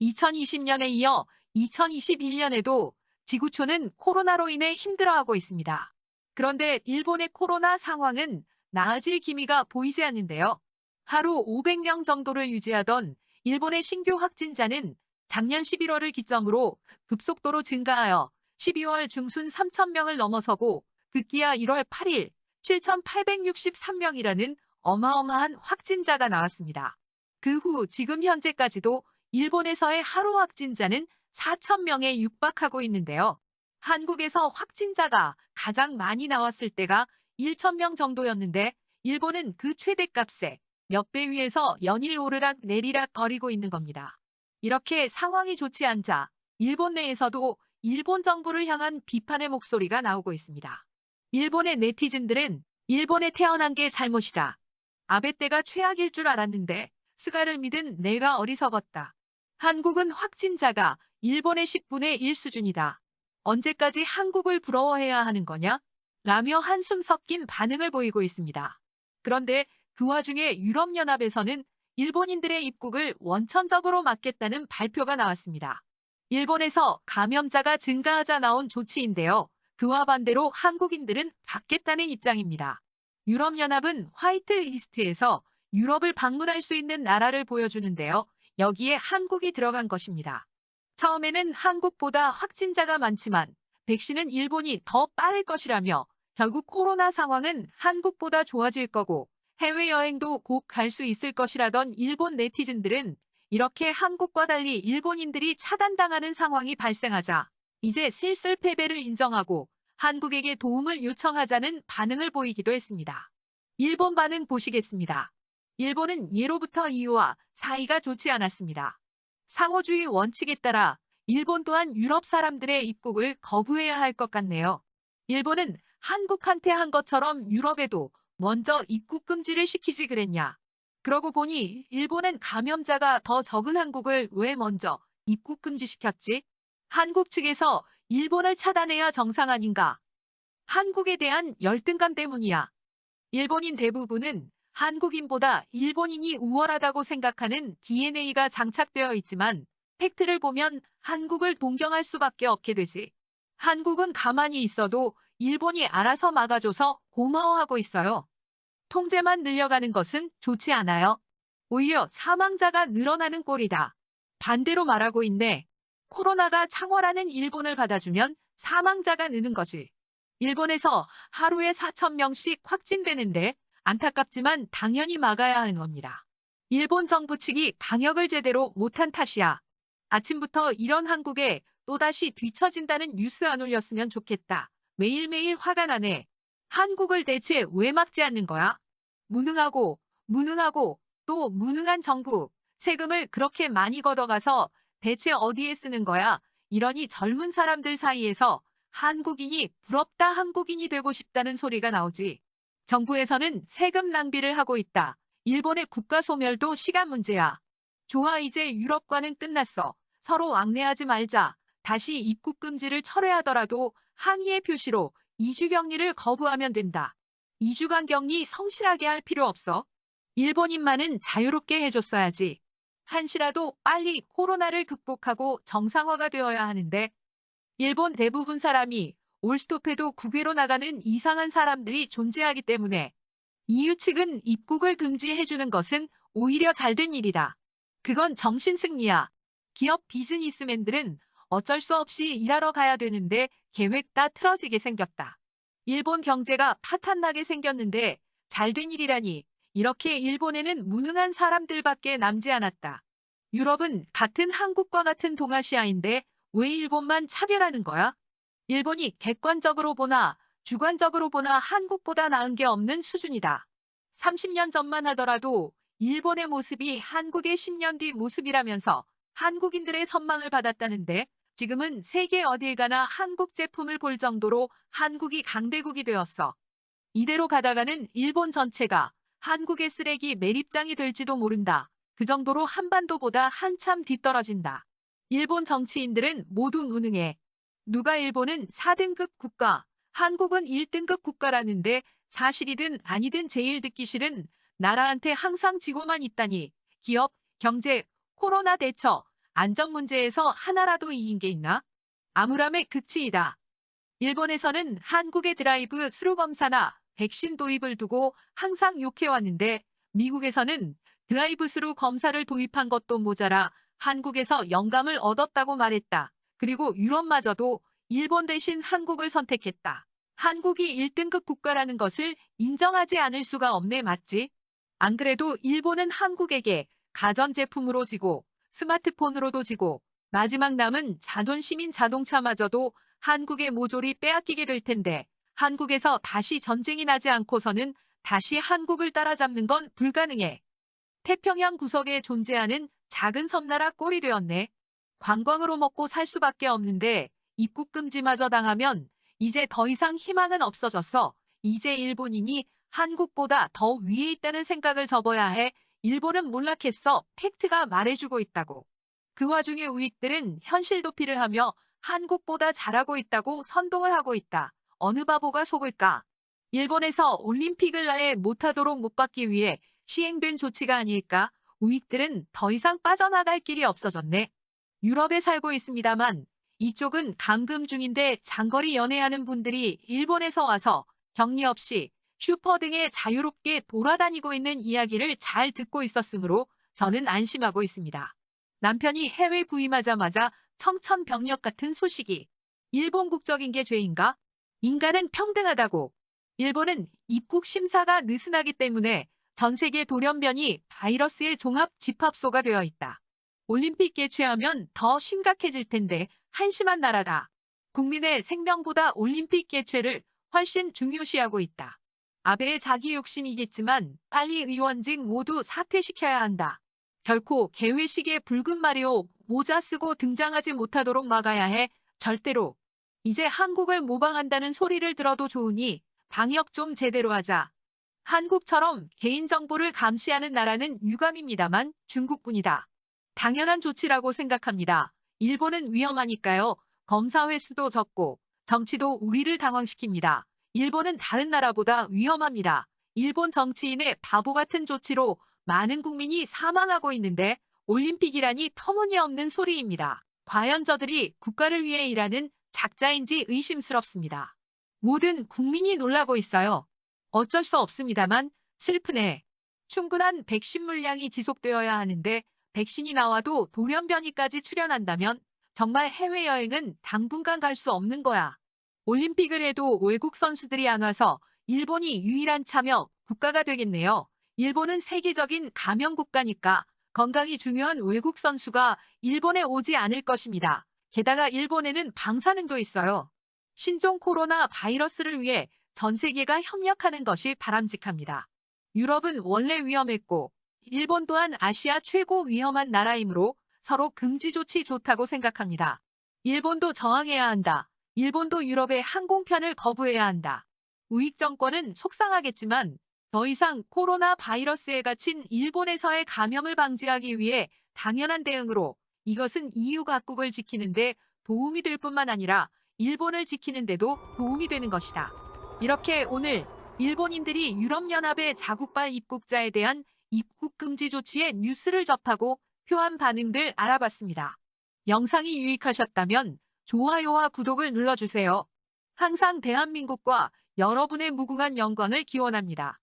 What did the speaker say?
2020년에 이어 2021년에도 지구촌은 코로나로 인해 힘들어하고 있습니다. 그런데 일본의 코로나 상황은 나아질 기미가 보이지 않는데요. 하루 500명 정도를 유지하던 일본의 신규 확진자는 작년 11월을 기점으로 급속도로 증가하여 12월 중순 3,000명을 넘어서고 급기야 1월 8일 7,863명이라는 어마어마한 확진자가 나왔습니다. 그 후 지금 현재까지도 일본에서의 하루 확진자는 4,000명에 육박하고 있는데요. 한국에서 확진자가 가장 많이 나왔을 때가 1,000명 정도였는데 일본은 그 최대값에 몇 배 위에서 연일 오르락 내리락 거리고 있는 겁니다. 이렇게 상황이 좋지 않자 일본 내에서도 일본 정부를 향한 비판의 목소리가 나오고 있습니다. 일본의 네티즌들은 일본에 태어난 게 잘못이다. 아베 때가 최악일 줄 알았는데 스가를 믿은 내가 어리석었다. 한국은 확진자가 일본의 10분의 1 수준이다. 언제까지 한국을 부러워해야 하는 거냐? 라며 한숨 섞인 반응을 보이고 있습니다. 그런데 그 와중에 유럽연합에서는 일본인들의 입국을 원천적으로 막겠다는 발표가 나왔습니다. 일본에서 감염자가 증가하자 나온 조치인데요. 그와 반대로 한국인들은 받겠다는 입장입니다. 유럽연합은 화이트리스트에서 유럽을 방문할 수 있는 나라를 보여주는데요. 여기에 한국이 들어간 것입니다. 처음에는 한국보다 확진자가 많지만 백신은 일본이 더 빠를 것이라며 결국 코로나 상황은 한국보다 좋아질 거고 해외여행도 곧 갈 수 있을 것이라던 일본 네티즌들은 이렇게 한국과 달리 일본인들이 차단당하는 상황이 발생하자 이제 슬슬 패배를 인정하고 한국에게 도움을 요청하자는 반응을 보이기도 했습니다. 일본 반응 보시겠습니다. 일본은 예로부터 EU와 사이가 좋지 않았습니다. 상호주의 원칙에 따라 일본 또한 유럽 사람들의 입국을 거부해야 할 것 같네요. 일본은 한국한테 한 것처럼 유럽에도 먼저 입국 금지를 시키지 그랬냐. 그러고 보니 일본은 감염자가 더 적은 한국을 왜 먼저 입국 금지시켰지? 한국 측에서 일본을 차단해야 정상 아닌가? 한국에 대한 열등감 때문이야. 일본인 대부분은 한국인보다 일본인이 우월하다고 생각하는 DNA가 장착되어 있지만 팩트를 보면 한국을 동경할 수밖에 없게 되지. 한국은 가만히 있어도 일본이 알아서 막아줘서 고마워하고 있어요. 통제만 늘려가는 것은 좋지 않아요. 오히려 사망자가 늘어나는 꼴이다. 반대로 말하고 있네. 코로나가 창궐하는 일본을 받아주면 사망자가 느는 거지. 일본에서 하루에 4,000명씩 확진되는데 안타깝지만 당연히 막아야 하는 겁니다. 일본 정부 측이 방역을 제대로 못한 탓이야. 아침부터 이런 한국에 또다시 뒤처진다는 뉴스 안 올렸으면 좋겠다. 매일매일 화가 나네. 한국을 대체 왜 막지 않는 거야? 무능하고 또 무능한 정부. 세금을 그렇게 많이 걷어가서 대체 어디에 쓰는 거야? 이러니 젊은 사람들 사이에서 한국인이 부럽다 한국인이 되고 싶다는 소리가 나오지. 정부에서는 세금 낭비를 하고 있다. 일본의 국가 소멸도 시간 문제야. 좋아 이제 유럽과는 끝났어. 서로 왕래하지 말자. 다시 입국 금지를 철회하더라도 항의의 표시로 2주 격리를 거부하면 된다. 2주간 격리 성실하게 할 필요 없어. 일본인만은 자유롭게 해줬어야지. 한시라도 빨리 코로나를 극복하고 정상화가 되어야 하는데 일본 대부분 사람이 올스톱해도 국외로 나가는 이상한 사람들이 존재하기 때문에 EU 측은 입국을 금지해주는 것은 오히려 잘된 일이다. 그건 정신승리야. 기업 비즈니스맨들은 어쩔 수 없이 일하러 가야 되는데 계획 다 틀어지게 생겼다. 일본 경제가 파탄나게 생겼는데 잘된 일이라니 이렇게 일본에는 무능한 사람들밖에 남지 않았다. 유럽은 같은 한국과 같은 동아시아인데 왜 일본만 차별하는 거야? 일본이 객관적으로 보나 주관적으로 보나 한국보다 나은 게 없는 수준이다. 30년 전만 하더라도 일본의 모습이 한국의 10년 뒤 모습이라면서 한국인들의 선망을 받았다는데 지금은 세계 어딜 가나 한국 제품을 볼 정도로 한국이 강대국이 되었어. 이대로 가다가는 일본 전체가 한국의 쓰레기 매립장이 될지도 모른다. 그 정도로 한반도보다 한참 뒤떨어진다. 일본 정치인들은 모두 무능해. 누가 일본은 4등급 국가, 한국은 1등급 국가라는데 사실이든 아니든 제일 듣기 싫은 나라한테 항상 지고만 있다니. 기업, 경제, 코로나 대처, 안전 문제에서 하나라도 이긴 게 있나? 암울함의 극치이다. 일본에서는 한국의 드라이브 스루 검사나 백신 도입을 두고 항상 욕해왔는데 미국에서는 드라이브 스루 검사를 도입한 것도 모자라 한국에서 영감을 얻었다고 말했다. 그리고 유럽마저도 일본 대신 한국을 선택했다. 한국이 1등급 국가라는 것을 인정하지 않을 수가 없네, 맞지? 안 그래도 일본은 한국에게 가전제품으로 지고 스마트폰으로도 지고 마지막 남은 자존심인 자동차마저도 한국의 모조리 빼앗기게 될 텐데 한국에서 다시 전쟁이 나지 않고서는 다시 한국을 따라잡는 건 불가능해. 태평양 구석에 존재하는 작은 섬나라 꼴이 되었네. 관광으로 먹고 살 수밖에 없는데 입국 금지마저 당하면 이제 더 이상 희망은 없어졌어. 이제 일본인이 한국보다 더 위에 있다는 생각을 접어야 해. 일본은 몰락했어. 팩트가 말해주고 있다고. 그 와중에 우익들은 현실 도피를 하며 한국보다 잘하고 있다고 선동을 하고 있다. 어느 바보가 속을까? 일본에서 올림픽을 아예 못하도록 못 받기 위해 시행된 조치가 아닐까? 우익들은 더 이상 빠져나갈 길이 없어졌네. 유럽에 살고 있습니다만 이쪽은 감금 중인데 장거리 연애하는 분들이 일본에서 와서 격리 없이 슈퍼 등에 자유롭게 돌아다니고 있는 이야기를 잘 듣고 있었으므로 저는 안심하고 있습니다. 남편이 해외 부임하자마자 청천벽력 같은 소식이 일본 국적인 게 죄인가? 인간은 평등하다고. 일본은 입국 심사가 느슨하기 때문에 전 세계 돌연변이 바이러스의 종합 집합소가 되어 있다. 올림픽 개최하면 더 심각해질 텐데 한심한 나라다. 국민의 생명보다 올림픽 개최를 훨씬 중요시하고 있다. 아베의 자기 욕심이겠지만 빨리 의원직 모두 사퇴시켜야 한다. 결코 개회식에 붉은 마리오 모자 쓰고 등장하지 못하도록 막아야 해. 절대로. 이제 한국을 모방한다는 소리를 들어도 좋으니 방역 좀 제대로 하자. 한국처럼 개인정보를 감시하는 나라는 유감입니다만 중국뿐이다. 당연한 조치라고 생각합니다. 일본은 위험하니까요. 검사 횟수도 적고 정치도 우리를 당황시킵니다. 일본은 다른 나라보다 위험합니다. 일본 정치인의 바보 같은 조치로 많은 국민이 사망하고 있는데 올림픽이라니 터무니없는 소리입니다. 과연 저들이 국가를 위해 일하는 작자인지 의심스럽습니다. 모든 국민이 놀라고 있어요. 어쩔 수 없습니다만 슬프네. 충분한 백신 물량이 지속되어야 하는데 백신이 나와도 돌연변이까지 출현한다면 정말 해외여행은 당분간 갈 수 없는 거야. 올림픽을 해도 외국 선수들이 안 와서 일본이 유일한 참여 국가가 되겠네요. 일본은 세계적인 가명 국가니까 건강이 중요한 외국 선수가 일본에 오지 않을 것입니다. 게다가 일본에는 방사능도 있어요. 신종 코로나 바이러스를 위해 전 세계가 협력하는 것이 바람직합니다. 유럽은 원래 위험했고 일본 또한 아시아 최고 위험한 나라이므로 서로 금지 조치 좋다고 생각합니다. 일본도 저항해야 한다. 일본도 유럽의 항공편을 거부해야 한다. 우익 정권은 속상하겠지만 더 이상 코로나 바이러스에 갇힌 일본에서의 감염을 방지하기 위해 당연한 대응으로 이것은 EU 각국을 지키는데 도움이 될 뿐만 아니라 일본을 지키는 데도 도움이 되는 것이다. 이렇게 오늘 일본인들이 유럽연합의 자국발 입국자에 대한 입국 금지 조치의 뉴스를 접하고 표한 반응들 알아봤습니다. 영상이 유익하셨다면 좋아요와 구독을 눌러주세요. 항상 대한민국과 여러분의 무궁한 영광을 기원합니다.